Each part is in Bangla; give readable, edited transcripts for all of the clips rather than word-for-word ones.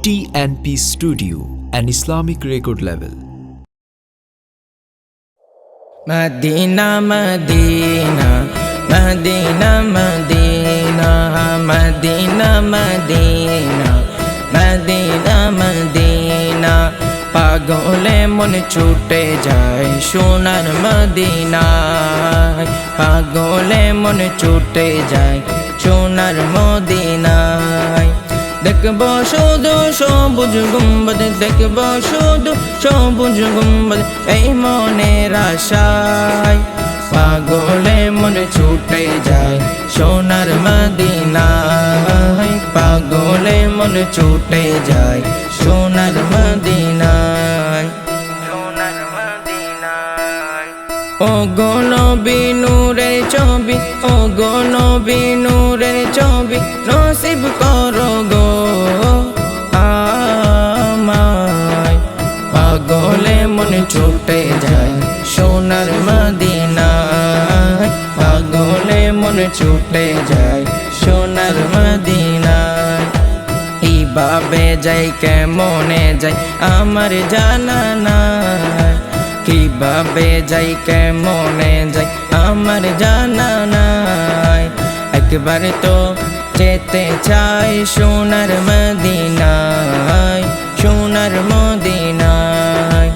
TNP Studio, an Islamic record label. Madina, Madina, Madina, Madina, Madina, Madina, Madina, Madina, পাগলে মন ছুটে যায় সোনার মদিনায়, পাগলে মন ছুটে যায় সোনার মদিনায়। দেখব শুধু সবুজ গুম্বদ, দেখব শুধু সবুজ গুম্বদ এই মনের আশায়, পাগলে মন ছুটে যায় সোনার মদিনায়, পাগলে মন ছুটে যায় সোনার মদিনায়, সোনার মদিনায়। ও গো নবী নূরের ছবি, ও গো নবী নূরের ছবি নসিব করো গো আমায়, পাগলে মন ছুটে যায় সোনার মদিনায়, পাগলে মন ছুটে যায় সোনার মদিনায়। কিভাবে যাই কেমনে যাই আমার জানা নাই, কিভাবে যাই কেমনে যাই আমার জানা নাই। একবার তো যেতে চাই সোনার মদিনায়, সোনার মদিনায়।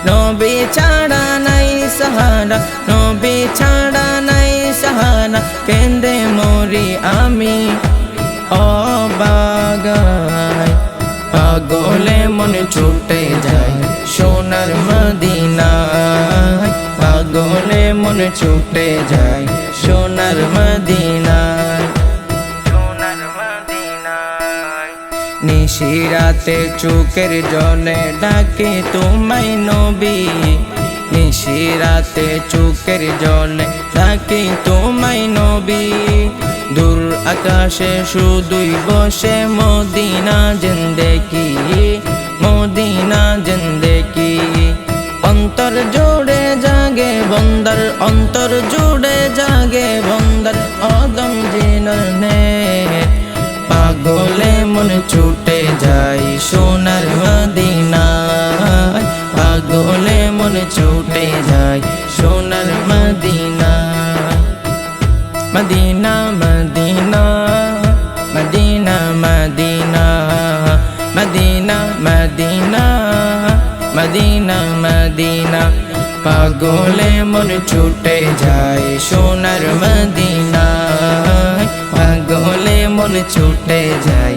নবী ছাড়া নাই সাহারা, নবী ছাড়া নাই সাহারা, কেঁদে মরি আমি অবাগায়, পাগলে মন ছুটে যায় সোনার মদিনায়, পাগলে মন ছুটে যায় সোনার মদিনায়, সোনার মদিনায়। নিশিরাতে চোখের জলে ডাকে তোমায় নবী, নিশিরাতে চোখের জলে ডাকে তোমায় নবী। দূর আকাশে শুধুই বসে মদিনা জিন্দেগি, মদিনা জিন্দেগি। অন্তর জুড়ে জাগে বন্দর, অন্তর জুড়ে জাগে বন্দর আদম জিননে, পাগলে মন ছুটে যায় সোনার মদিনায়, পাগলে মন ছুটে যায় সোনার মদিনায়। মদিনা মদিনা মদিনা মদিনা মদিনা মদিনা মদিনা মদিনা, পাগলে মন ছুটে যায় সোনার মদিনায়, পাগলে মন ছুটে যায়